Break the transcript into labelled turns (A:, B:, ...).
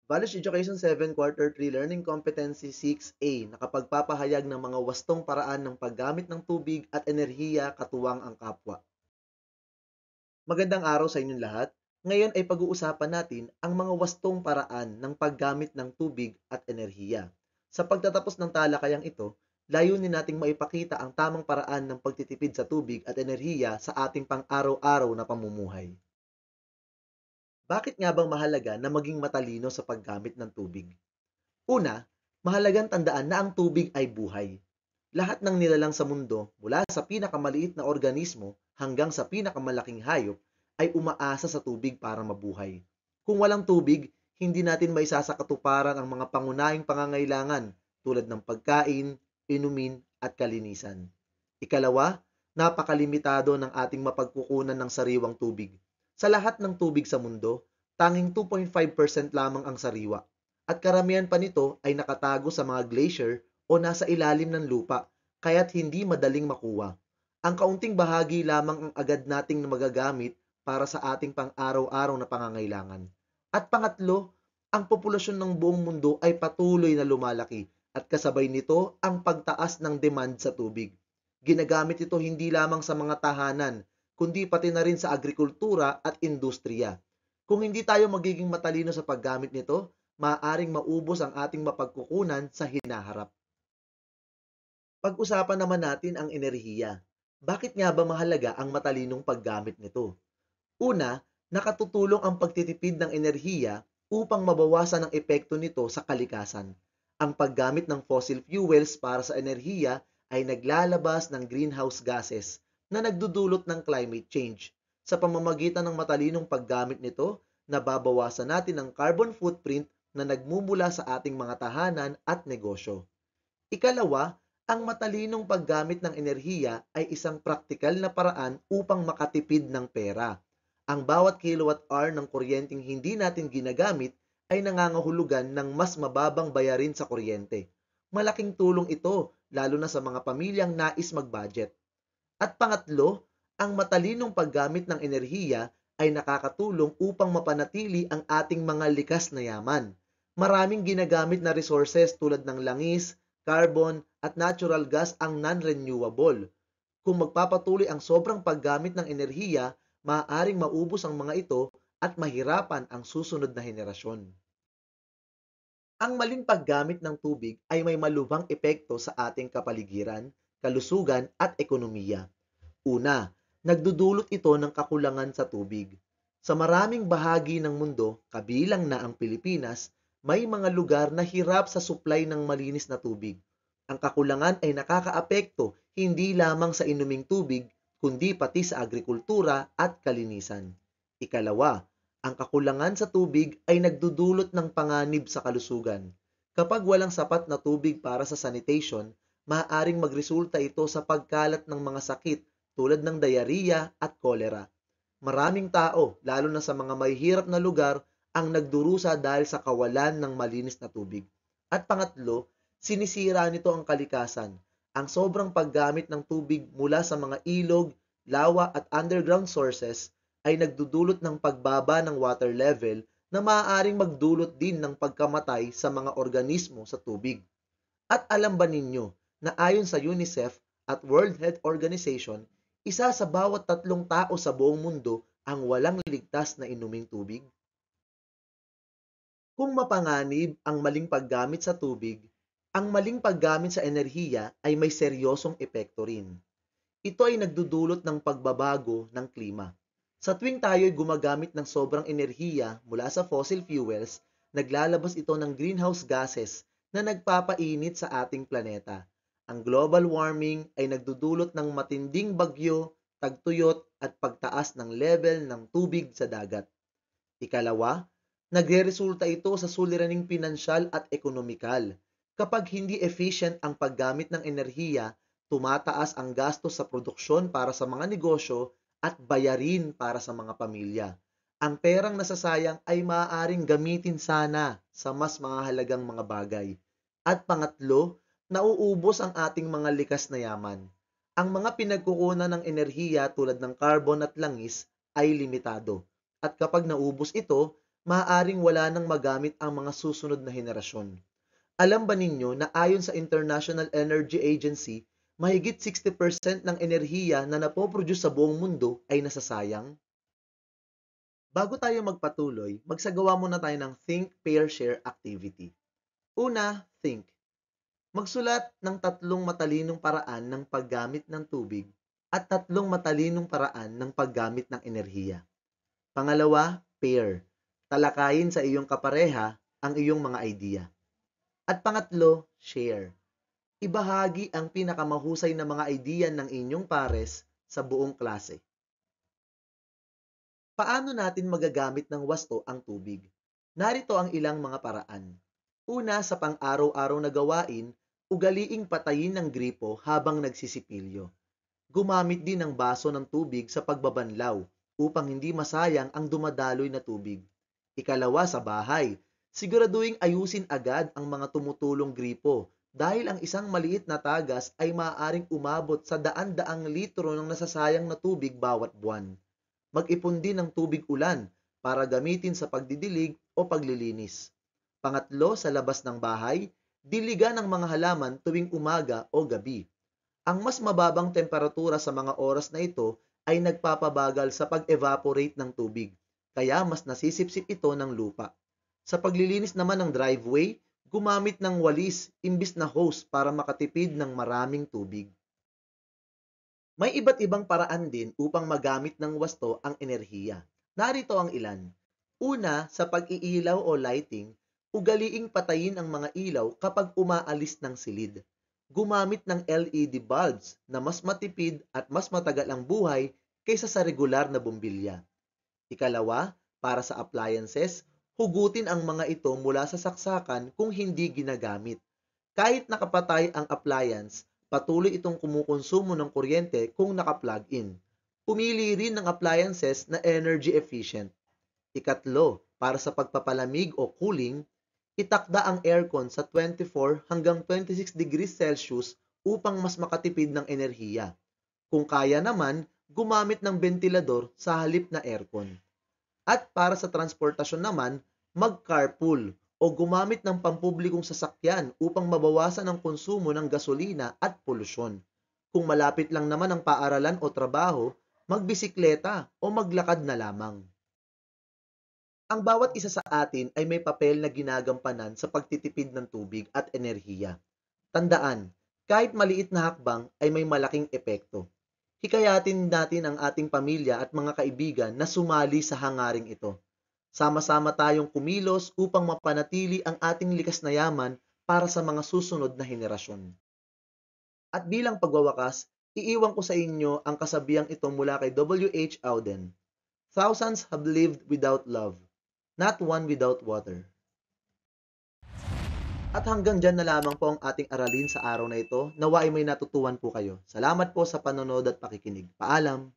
A: Values Education 7 Quarter 3 Learning Competency 6A nakapagpapahayag ng mga wastong paraan ng paggamit ng tubig at enerhiya katuwang ang kapwa. Magandang araw sa inyong lahat. Ngayon ay pag-uusapan natin ang mga wastong paraan ng paggamit ng tubig at enerhiya. Sa pagtatapos ng talakayang ito, layunin nating maipakita ang tamang paraan ng pagtitipid sa tubig at enerhiya sa ating pang-araw-araw na pamumuhay. Bakit nga bang mahalaga na maging matalino sa paggamit ng tubig? Una, mahalagang tandaan na ang tubig ay buhay. Lahat ng nilalang sa mundo, mula sa pinakamaliit na organismo hanggang sa pinakamalaking hayop, ay umaasa sa tubig para mabuhay. Kung walang tubig, hindi natin maisasakatuparan ang mga pangunahing pangangailangan tulad ng pagkain, inumin at kalinisan. Ikalawa, napakalimitado ng ating mapagkukunan ng sariwang tubig. Sa lahat ng tubig sa mundo, tanging 2.5% lamang ang sariwa at karamihan pa nito ay nakatago sa mga glacier o nasa ilalim ng lupa, kaya't hindi madaling makuha. Ang kaunting bahagi lamang ang agad nating magagamit para sa ating pang-araw-araw na pangangailangan. At pangatlo, ang populasyon ng buong mundo ay patuloy na lumalaki at kasabay nito ang pagtaas ng demand sa tubig. Ginagamit ito hindi lamang sa mga tahanan, kundi pati na rin sa agrikultura at industriya. Kung hindi tayo magiging matalino sa paggamit nito, maaaring maubos ang ating mapagkukunan sa hinaharap. Pag-usapan naman natin ang enerhiya. Bakit nga ba mahalaga ang matalinong paggamit nito? Una, nakatutulong ang pagtitipid ng enerhiya upang mabawasan ang epekto nito sa kalikasan. Ang paggamit ng fossil fuels para sa enerhiya ay naglalabas ng greenhouse gases na nagdudulot ng climate change. Sa pamamagitan ng matalinong paggamit nito, nababawasan natin ang carbon footprint na nagmumula sa ating mga tahanan at negosyo. Ikalawa, ang matalinong paggamit ng enerhiya ay isang praktikal na paraan upang makatipid ng pera. Ang bawat kilowatt-hour ng kuryenteng hindi natin ginagamit ay nangangahulugan ng mas mababang bayarin sa kuryente. Malaking tulong ito lalo na sa mga pamilyang nais mag-budget. At pangatlo, ang matalinong paggamit ng enerhiya ay nakakatulong upang mapanatili ang ating mga likas na yaman. Maraming ginagamit na resources tulad ng langis, carbon at natural gas ang non-renewable. Kung magpapatuloy ang sobrang paggamit ng enerhiya, maaaring maubos ang mga ito at mahirapan ang susunod na henerasyon. Ang maling paggamit ng tubig ay may malubhang epekto sa ating kapaligiran, kalusugan at ekonomiya. Una, nagdudulot ito ng kakulangan sa tubig. Sa maraming bahagi ng mundo, kabilang na ang Pilipinas, may mga lugar na hirap sa supply ng malinis na tubig. Ang kakulangan ay nakakaapekto hindi lamang sa inuming tubig, kundi pati sa agrikultura at kalinisan. Ikalawa, ang kakulangan sa tubig ay nagdudulot ng panganib sa kalusugan. Kapag walang sapat na tubig para sa sanitation, maaaring magresulta ito sa pagkalat ng mga sakit tulad ng diarrhea at kolera. Maraming tao, lalo na sa mga mahihirap na lugar, ang nagdurusa dahil sa kawalan ng malinis na tubig. At pangatlo, sinisira nito ang kalikasan. Ang sobrang paggamit ng tubig mula sa mga ilog, lawa at underground sources ay nagdudulot ng pagbaba ng water level na maaaring magdulot din ng pagkamatay sa mga organismo sa tubig. At alam ba ninyo na ayon sa UNICEF at World Health Organization, isa sa bawat 3 tao sa buong mundo ang walang ligtas na inuming tubig? Kung mapanganib ang maling paggamit sa tubig, ang maling paggamit sa enerhiya ay may seryosong epekto rin. Ito ay nagdudulot ng pagbabago ng klima. Sa tuwing tayo ay gumagamit ng sobrang enerhiya mula sa fossil fuels, naglalabas ito ng greenhouse gases na nagpapainit sa ating planeta. Ang global warming ay nagdudulot ng matinding bagyo, tagtuyot at pagtaas ng level ng tubig sa dagat. Ikalawa, nagreresulta ito sa suliraning pinansyal at ekonomikal. Kapag hindi efficient ang paggamit ng enerhiya, tumataas ang gastos sa produksyon para sa mga negosyo at bayarin para sa mga pamilya. Ang perang nasasayang ay maaaring gamitin sana sa mas mahalagang mga bagay. At pangatlo, nauubos ang ating mga likas na yaman. Ang mga pinagkukunan ng enerhiya tulad ng carbon at langis ay limitado. At kapag naubos ito, maaaring wala nang magamit ang mga susunod na henerasyon. Alam ba ninyo na ayon sa International Energy Agency, mahigit 60% ng enerhiya na napoproduce sa buong mundo ay nasasayang? Bago tayo magpatuloy, magsagawa muna tayo ng Think, Pair, Share activity. Una, think. Magsulat ng tatlong matalinong paraan ng paggamit ng tubig at tatlong matalinong paraan ng paggamit ng enerhiya. Pangalawa, pair. Talakayin sa iyong kapareha ang iyong mga idea. At pangatlo, share. Ibahagi ang pinakamahusay na mga idea ng inyong pares sa buong klase. Paano natin magagamit ng wasto ang tubig? Narito ang ilang mga paraan. Una, sa pang-araw-araw na gawain, ugaliing patayin ng gripo habang nagsisipilyo. Gumamit din ng baso ng tubig sa pagbabanlaw upang hindi masayang ang dumadaloy na tubig. Ikalawa, sa bahay, siguraduhing ayusin agad ang mga tumutulong gripo dahil ang isang maliit na tagas ay maaaring umabot sa daan-daang litro ng nasasayang na tubig bawat buwan. Mag-ipon din ng tubig ulan para gamitin sa pagdidilig o paglilinis. Pangatlo, sa labas ng bahay, diligan ng mga halaman tuwing umaga o gabi. Ang mas mababang temperatura sa mga oras na ito ay nagpapabagal sa pag-evaporate ng tubig, kaya mas nasisipsip ito ng lupa. Sa paglilinis naman ng driveway, gumamit ng walis imbis na hose para makatipid ng maraming tubig. May iba't ibang paraan din upang magamit ng wasto ang enerhiya. Narito ang ilan. Una, sa pag-iilaw o lighting, ugaliing patayin ang mga ilaw kapag umaalis ng silid. Gumamit ng LED bulbs na mas matipid at mas matagal ang buhay kaysa sa regular na bumbilya. Ikalawa, para sa appliances, hugutin ang mga ito mula sa saksakan kung hindi ginagamit. Kahit nakapatay ang appliance, patuloy itong kumukonsumo ng kuryente kung naka-plug in. Pumili rin ng appliances na energy efficient. Ikatlo, para sa pagpapalamig o cooling, itakda ang aircon sa 24 hanggang 26 degrees Celsius upang mas makatipid ng enerhiya. Kung kaya naman, gumamit ng ventilador sa halip na aircon. At para sa transportasyon naman, mag-carpool o gumamit ng pampublikong sasakyan upang mabawasan ang konsumo ng gasolina at polusyon. Kung malapit lang naman ang paaralan o trabaho, magbisikleta o maglakad na lamang. Ang bawat isa sa atin ay may papel na ginagampanan sa pagtitipid ng tubig at enerhiya. Tandaan, kahit maliit na hakbang ay may malaking epekto. Hikayatin natin ang ating pamilya at mga kaibigan na sumali sa hangaring ito. Sama-sama tayong kumilos upang mapanatili ang ating likas na yaman para sa mga susunod na henerasyon. At bilang pagwawakas, iiwan ko sa inyo ang kasabihang ito mula kay W.H. Auden. Thousands have lived without love, not one without water. At hanggang dyan na lamang po ang ating aralin sa araw na ito. Nawa ay may natutuhan po kayo. Salamat po sa panonood at pakikinig. Paalam!